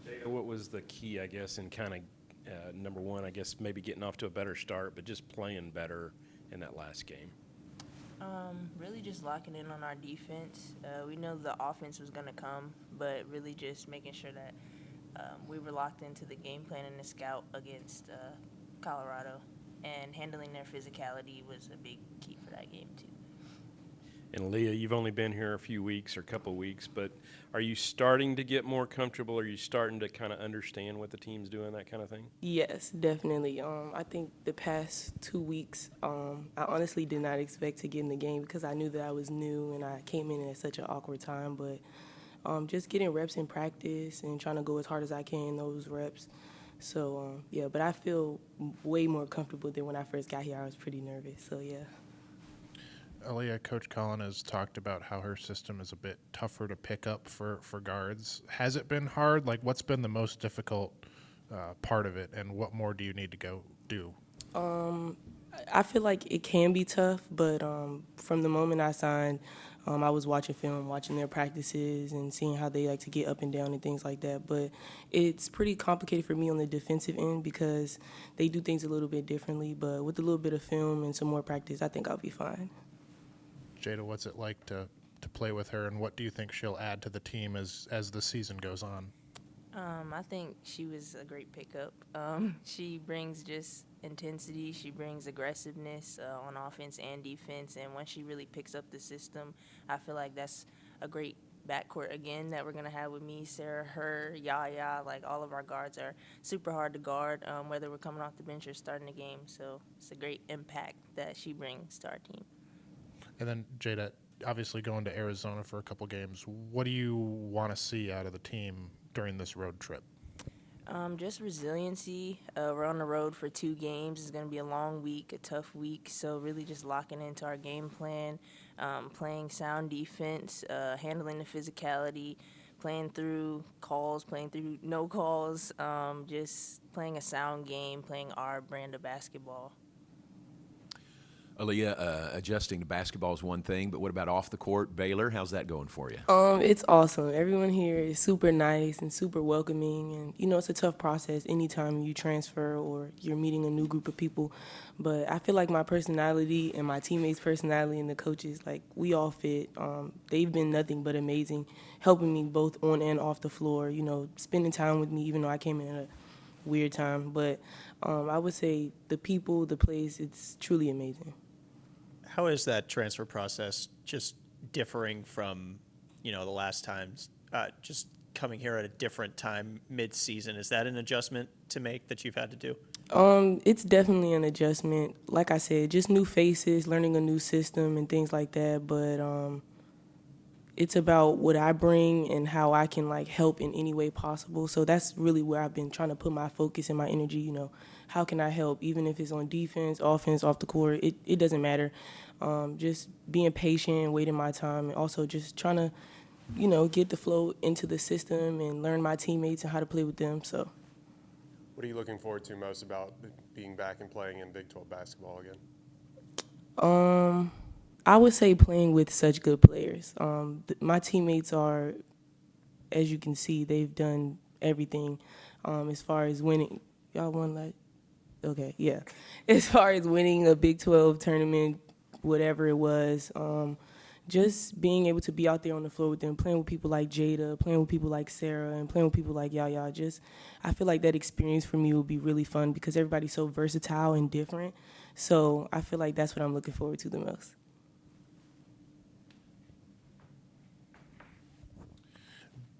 Jada, what was the key, I guess, in kind of number one, I guess maybe getting off to a better start, but just playing better in that last game? Really just locking in on our defense. We know the offense was going to come, but really just making sure that we were locked into the game plan and the scout against Colorado. And handling their physicality was a big key for that game, too. And Aliyah, you've only been here a few weeks or a couple of weeks, but are you starting to get more comfortable? Are you starting to kind of understand what the team's doing, that kind of thing? Yes, definitely. I think the past 2 weeks, I honestly did not expect to get in the game because I knew that I was new and I came in at such an awkward time. But just getting reps in practice and trying to go as hard as I can in those reps. So, yeah, but I feel way more comfortable than when I first got here. I was pretty nervous. So, yeah. Aliyah, Coach Collen has talked about how her system is a bit tougher to pick up for guards. Has it been hard? Like, what's been the most difficult part of it, and what more do you need to go do? I feel like it can be tough, but from the moment I signed, I was watching film, watching their practices, and seeing how they like to get up and down and things like that. But it's pretty complicated for me on the defensive end because they do things a little bit differently. But with a little bit of film and some more practice, I think I'll be fine. Jada, what's it like to play with her, and what do you think she'll add to the team as the season goes on? I think she was a great pickup. She brings just intensity. She brings aggressiveness on offense and defense. And once she really picks up the system, I feel like that's a great backcourt again that we're going to have with me, Sarah, her, Yaya. Like, all of our guards are super hard to guard, whether we're coming off the bench or starting the game. So it's a great impact that she brings to our team. And then, Jada, obviously going to Arizona for a couple games, what do you want to see out of the team during this road trip? Just resiliency. We're on the road for 2 games. It's going to be a long week, a tough week. So really just locking into our game plan, playing sound defense, handling the physicality, playing through calls, playing through no calls, just playing a sound game, playing our brand of basketball. Aliyah, adjusting to basketball is one thing, but what about off the court? Baylor, how's that going for you? It's awesome. Everyone here is super nice and super welcoming, and it's a tough process anytime you transfer or you're meeting a new group of people. But I feel like my personality and my teammates' personality and the coaches, like, we all fit. They've been nothing but amazing, helping me both on and off the floor. Spending time with me, even though I came in at a weird time. But I would say the people, the place, it's truly amazing. How is that transfer process just differing from, the last times, just coming here at a different time mid-season? Is that an adjustment to make that you've had to do? It's definitely an adjustment. Like I said, just new faces, learning a new system and things like that. But it's about what I bring and how I can help in any way possible. So that's really where I've been trying to put my focus and my energy. How can I help, even if it's on defense, offense, off the court? It doesn't matter. Just being patient, waiting my time, and also just trying to, get the flow into the system and learn my teammates and how to play with them. So. What are you looking forward to most about being back and playing in Big 12 basketball again? I would say playing with such good players. My teammates are, as you can see, they've done everything as far as winning. Y'all won like, okay, yeah. As far as winning a Big 12 tournament, whatever it was, just being able to be out there on the floor with them, playing with people like Jada, playing with people like Sarah, and playing with people like Yaya. I feel like that experience for me will be really fun because everybody's so versatile and different. So I feel like that's what I'm looking forward to the most.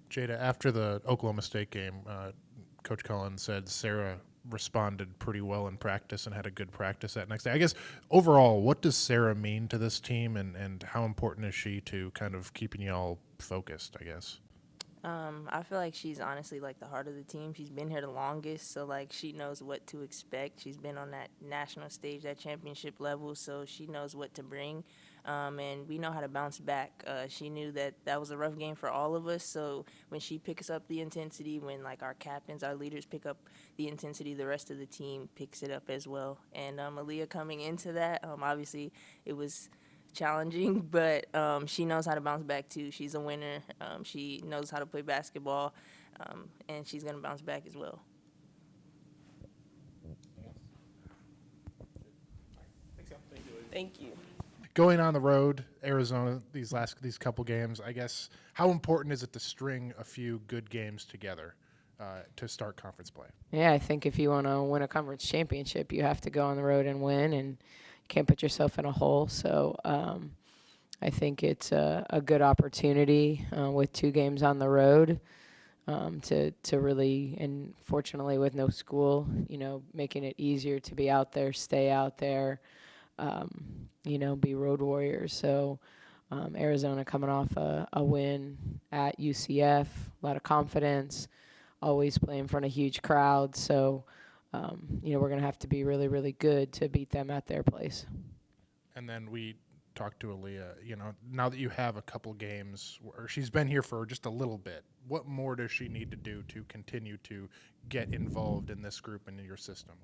Jada, after the Oklahoma State game, Coach Collen said Sarah responded pretty well in practice and had a good practice that next day. I guess, overall, what does Sarah mean to this team, and how important is she to kind of keeping y'all focused, I guess? I feel like she's honestly like the heart of the team. She's been here the longest, so she knows what to expect. She's been on that national stage, that championship level, so she knows what to bring. And we know how to bounce back. She knew that was a rough game for all of us, so when she picks up the intensity, when our captains, our leaders pick up the intensity, the rest of the team picks it up as well. And Aliyah coming into that, obviously it was challenging, but she knows how to bounce back too. She's a winner. She knows how to play basketball. and she's going to bounce back as well. Thank you. Going on the road, Arizona, these couple games, I guess, how important is it to string a few good games together to start conference play? Yeah, I think if you want to win a conference championship, you have to go on the road and win, and you can't put yourself in a hole. So I think it's a good opportunity with 2 games on the road to really, and fortunately with no school, making it easier to be out there, stay out there, be road warriors. So Arizona coming off a win at UCF, a lot of confidence, always play in front of huge crowds. So, we're going to have to be really, really good to beat them at their place. And then we talked to Aliyah, now that you have a couple games, or she's been here for just a little bit, what more does she need to do to continue to get involved in this group and in your system?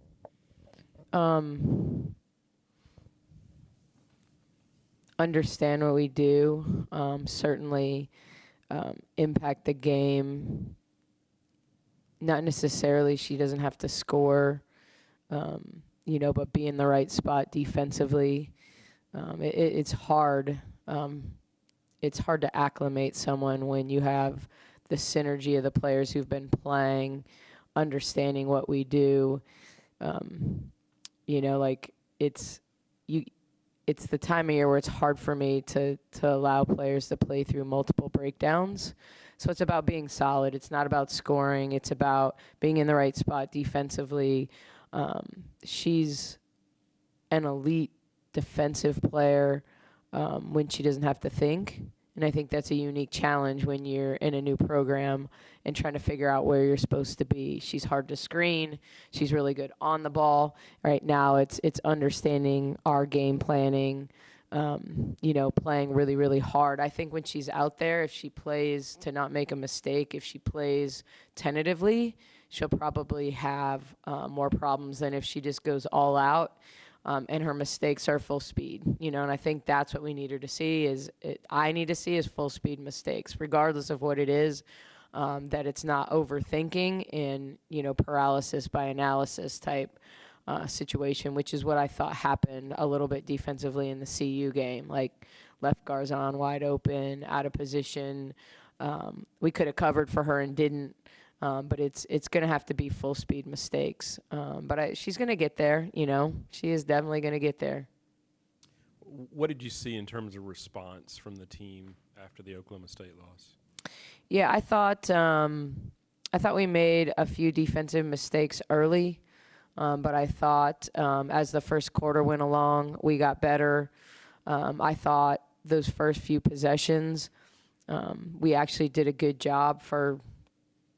Understand what we do, certainly impact the game. Not necessarily she doesn't have to score, but be in the right spot defensively. It's hard. It's hard to acclimate someone when you have the synergy of the players who've been playing, understanding what we do. It's the time of year where it's hard for me to allow players to play through multiple breakdowns. So it's about being solid. It's not about scoring. It's about being in the right spot defensively. She's an elite defensive player when she doesn't have to think. And I think that's a unique challenge when you're in a new program and trying to figure out where you're supposed to be. She's hard to screen. She's really good on the ball. Right now it's understanding our game planning, playing really, really hard. I think when she's out there, if she plays to not make a mistake, if she plays tentatively, she'll probably have more problems than if she just goes all out. And her mistakes are full speed, and I think that's what we need her to see I need to see is full speed mistakes, regardless of what it is, that it's not overthinking and, paralysis by analysis type situation, which is what I thought happened a little bit defensively in the CU game, like left Garzon wide open, out of position. We could have covered for her and didn't. But it's going to have to be full speed mistakes. But she's going to get there, She is definitely going to get there. What did you see in terms of response from the team after the Oklahoma State loss? Yeah, I thought we made a few defensive mistakes early, but I thought as the first quarter went along, we got better. I thought those first few possessions, we actually did a good job for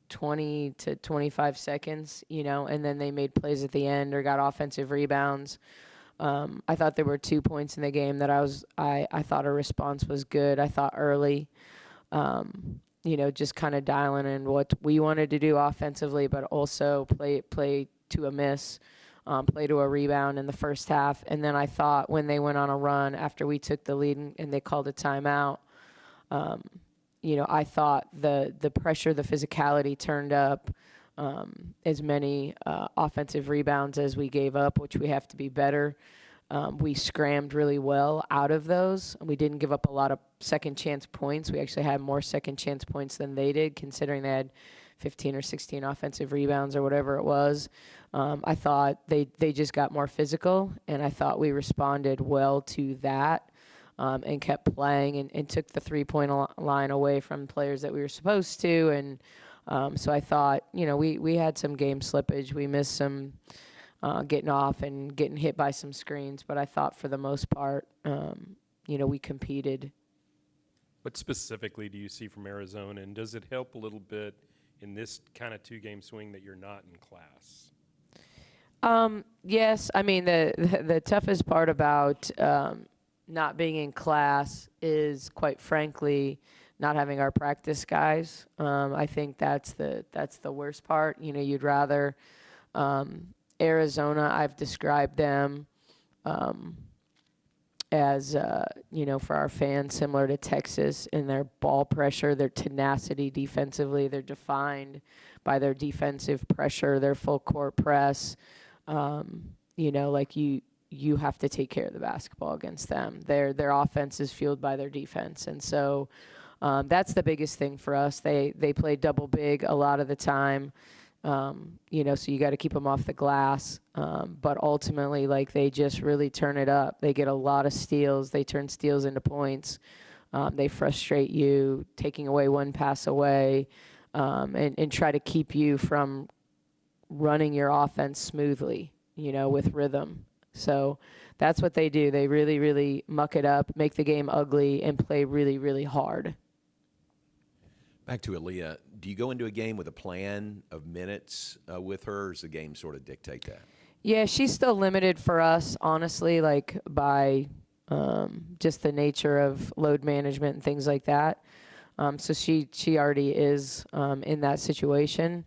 20 to 25 seconds, and then they made plays at the end or got offensive rebounds. I thought there were 2 points in the game that I thought our response was good. I thought early, just kind of dialing in what we wanted to do offensively, but also play to a miss, play to a rebound in the first half. And then I thought when they went on a run after we took the lead and they called a timeout, I thought the pressure, the physicality turned up, as many offensive rebounds as we gave up, which we have to be better. We scrammed really well out of those. We didn't give up a lot of second chance points. We actually had more second chance points than they did, considering they had 15 or 16 offensive rebounds or whatever it was. I thought they just got more physical, and I thought we responded well to that. And kept playing and took the three-point line away from players that we were supposed to. And so I thought, we had some game slippage. We missed some getting off and getting hit by some screens. But I thought for the most part, we competed. What specifically do you see from Arizona? And does it help a little bit in this kind of 2-game swing that you're not in class? Yes. I mean, the toughest part about not being in class is, quite frankly, not having our practice guys. I think that's the worst part. You'd rather Arizona. I've described them as for our fans, similar to Texas in their ball pressure, their tenacity defensively. They're defined by their defensive pressure, their full court press. You have to take care of the basketball against them. Their offense is fueled by their defense, and so that's the biggest thing for us. They play double big a lot of the time. So you got to keep them off the glass. But ultimately, they just really turn it up. They get a lot of steals. They turn steals into points. They frustrate you, taking away one pass away, and try to keep you from running your offense smoothly, with rhythm. So that's what they do. They really, really muck it up, make the game ugly, and play really, really hard. Back to Aliyah, do you go into a game with a plan of minutes with her, or does the game sort of dictate that? Yeah, she's still limited for us, honestly, by just the nature of load management and things like that. So she already is in that situation.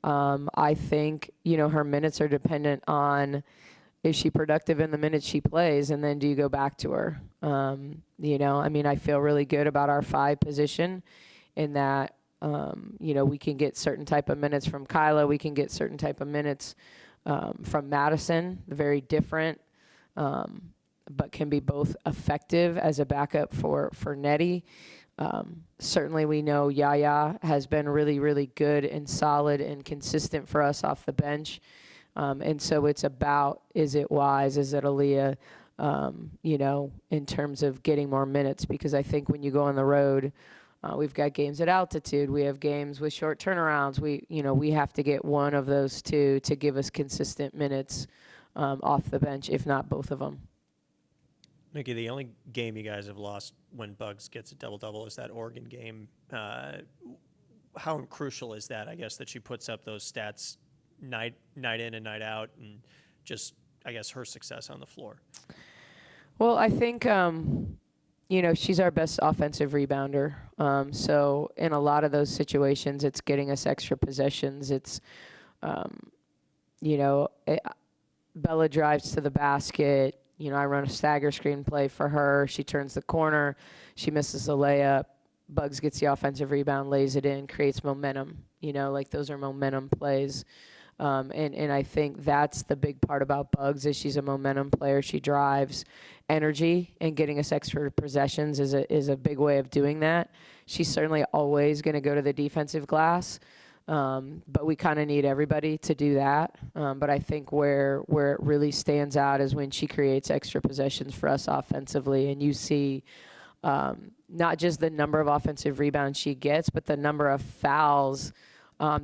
I think, her minutes are dependent on, is she productive in the minutes she plays, and then do you go back to her? I feel really good about our 5 position in that, we can get certain type of minutes from Kyla. We can get certain type of minutes from Madison, very different, but can be both effective as a backup for Nettie. Certainly we know Yaya has been really, really good and solid and consistent for us off the bench. And so it's about, is it Wise, is it Aliyah, in terms of getting more minutes, because I think when you go on the road, we've got games at altitude, we have games with short turnarounds. We have to get one of those 2 to give us consistent minutes off the bench, if not both of them. Nicki, the only game you guys have lost when Bugs gets a double-double is that Oregon game. How crucial is that, I guess, that she puts up those stats night in and night out, and just, I guess, her success on the floor? Well, I think, she's our best offensive rebounder. So in a lot of those situations, it's getting us extra possessions. It's, Bella drives to the basket. I run a stagger screen play for her. She turns the corner. She misses a layup. Bugs gets the offensive rebound, lays it in, creates momentum. Those are momentum plays. And I think that's the big part about Bugs, is she's a momentum player. She drives energy, and getting us extra possessions is a big way of doing that. She's certainly always going to go to the defensive glass, but we kind of need everybody to do that. But I think where it really stands out is when she creates extra possessions for us offensively, and you see not just the number of offensive rebounds she gets, but the number of fouls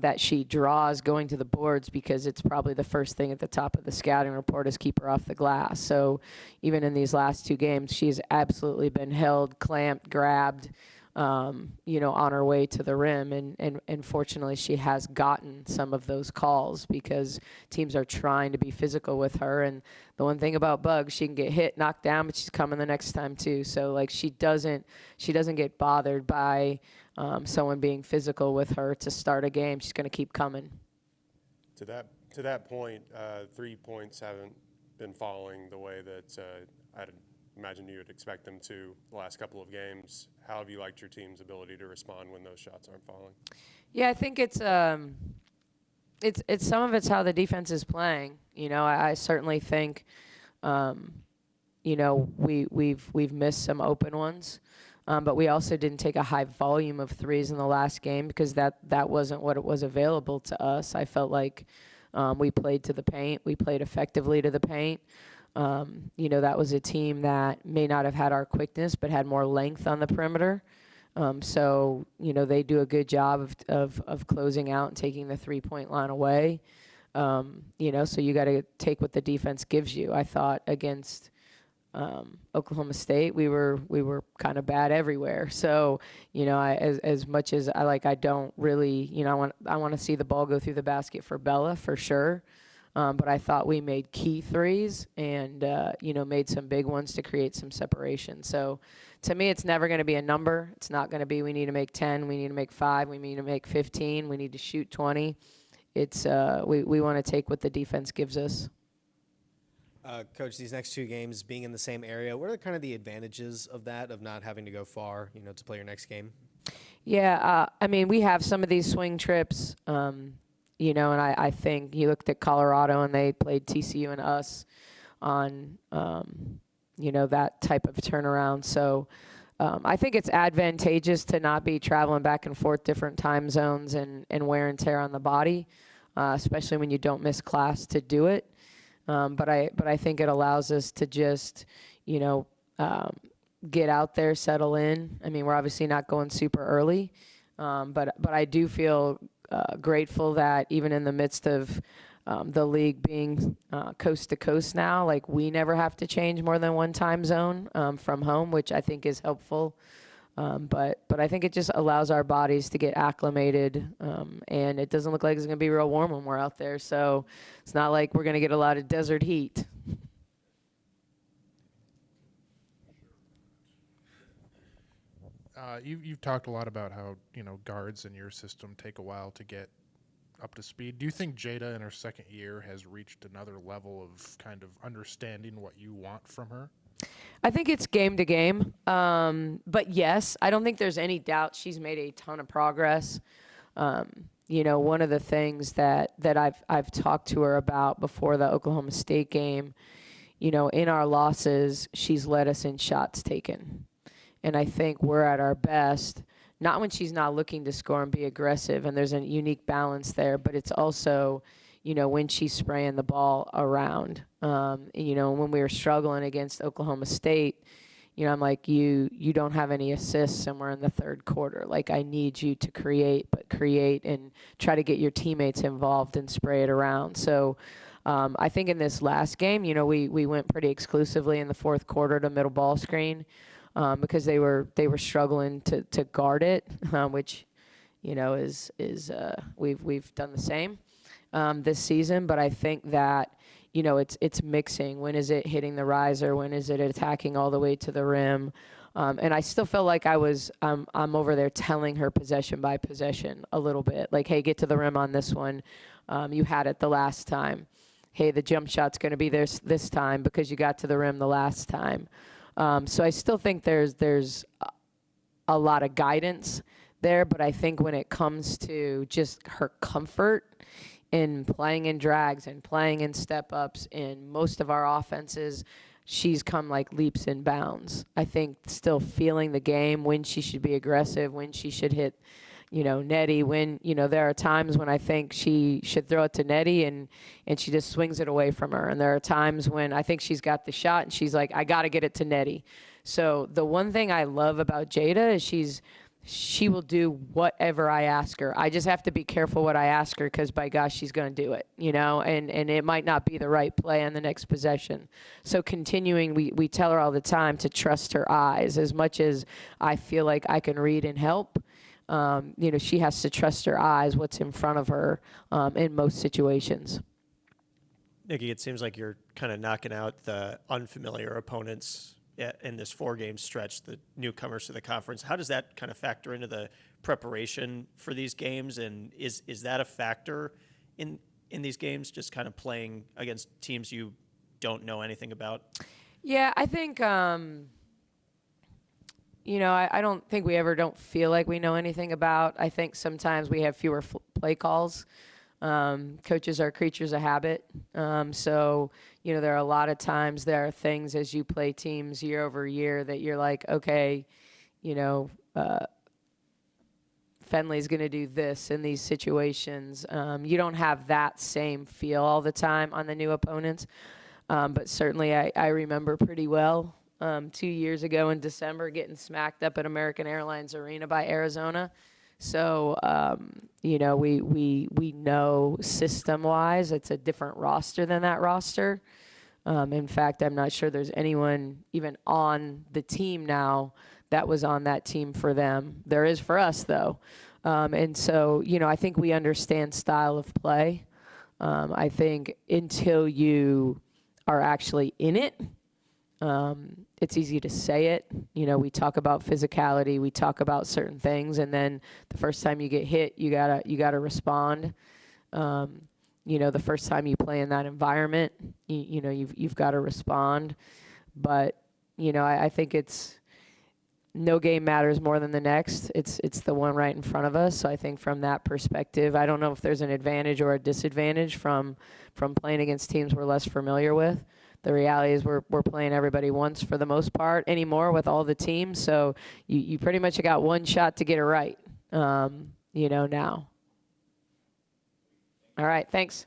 that she draws going to the boards, because it's probably the first thing at the top of the scouting report is keep her off the glass. So even in these last 2 games, she's absolutely been held, clamped, grabbed, on her way to the rim. And fortunately, she has gotten some of those calls because teams are trying to be physical with her. And the one thing about Bugs, she can get hit, knocked down, but she's coming the next time too. So she doesn't get bothered by someone being physical with her to start a game. She's going to keep coming. To that point, 3 points haven't been falling the way that I'd imagine you would expect them to the last couple of games. How have you liked your team's ability to respond when those shots aren't falling? Yeah, I think it's some of it's how the defense is playing. I certainly think we've missed some open ones. But we also didn't take a high volume of threes in the last game because that wasn't what it was available to us. I felt like we played to the paint. We played effectively to the paint. That was a team that may not have had our quickness but had more length on the perimeter. So they do a good job of closing out and taking the three-point line away. So you got to take what the defense gives you. I thought against Oklahoma State, we were kind of bad everywhere. So, as much as I don't really, I want to see the ball go through the basket for Bella for sure. But I thought we made key threes and, made some big ones to create some separation. So to me, it's never going to be a number. It's not going to be, we need to make 10, we need to make 5, we need to make 15, we need to shoot 20. It's, we want to take what the defense gives us. Coach, these next 2 games being in the same area, what are kind of the advantages of that, of not having to go far, to play your next game? Yeah, I mean, we have some of these swing trips, and I think you looked at Colorado and they played TCU and us on, that type of turnaround. So I think it's advantageous to not be traveling back and forth different time zones and wear and tear on the body, especially when you don't miss class to do it. But I think it allows us to just, get out there, settle in. I mean, we're obviously not going super early, but I do feel grateful that even in the midst of the league being coast to coast now, like we never have to change more than one time zone from home, which I think is helpful. But I think it just allows our bodies to get acclimated, and it doesn't look like it's going to be real warm when we're out there. So it's not like we're going to get a lot of desert heat. You've talked a lot about how, guards in your system take a while to get up to speed. Do you think Jada in her second year has reached another level of kind of understanding what you want from her? I think it's game to game. But yes, I don't think there's any doubt she's made a ton of progress. One of the things that I've talked to her about before the Oklahoma State game, in our losses, she's led us in shots taken. And I think we're at our best, not when she's not looking to score and be aggressive, and there's a unique balance there, but it's also, when she's spraying the ball around. When we were struggling against Oklahoma State, I'm like, you don't have any assists somewhere in the third quarter. Like, I need you to create and try to get your teammates involved and spray it around. So I think in this last game, we went pretty exclusively in the fourth quarter to middle ball screen. Because they were struggling to guard it, which is we've done the same this season. But I think that it's mixing. When is it hitting the riser? When is it attacking all the way to the rim? And I still felt like I'm over there telling her possession by possession a little bit. Like, hey, get to the rim on this one. You had it the last time. Hey, the jump shot's going to be there this time because you got to the rim the last time. So I still think there's a lot of guidance there, but I think when it comes to just her comfort in playing in drags and playing in step-ups in most of our offenses, she's come like leaps and bounds. I think still feeling the game, when she should be aggressive, when she should hit, Nettie, when, there are times when I think she should throw it to Nettie and she just swings it away from her. And there are times when I think she's got the shot and she's like, I got to get it to Nettie. So the one thing I love about Jada is she will do whatever I ask her. I just have to be careful what I ask her because, by gosh, she's going to do it, and it might not be the right play on the next possession. So continuing, we tell her all the time to trust her eyes. As much as I feel like I can read and help, she has to trust her eyes, what's in front of her in most situations. Nicki, it seems like you're kind of knocking out the unfamiliar opponents in this 4-game stretch, the newcomers to the conference. How does that kind of factor into the preparation for these games? And is that a factor in these games, just kind of playing against teams you don't know anything about? Yeah, I think, I don't think we ever don't feel like we know anything about. I think sometimes we have fewer play calls. Coaches are creatures of habit. So, there are a lot of times there are things as you play teams year over year that you're like, okay, Fenley's going to do this in these situations. You don't have that same feel all the time on the new opponents. But certainly I remember pretty well 2 years ago in December getting smacked up at American Airlines Arena by Arizona. So, we know system-wise it's a different roster than that roster. In fact, I'm not sure there's anyone even on the team now that was on that team for them. There is for us, though. And so, I think we understand style of play. I think until you are actually in it, it's easy to say it. We talk about physicality, we talk about certain things, and then the first time you get hit, you gotta respond. the first time you play in that environment, you've got to respond. But, I think no game matters more than the next. It's the one right in front of us. So I think from that perspective, I don't know if there's an advantage or a disadvantage from playing against teams we're less familiar with. The reality is we're playing everybody once for the most part anymore with all the teams. So you pretty much got one shot to get it right, now. All right, thanks.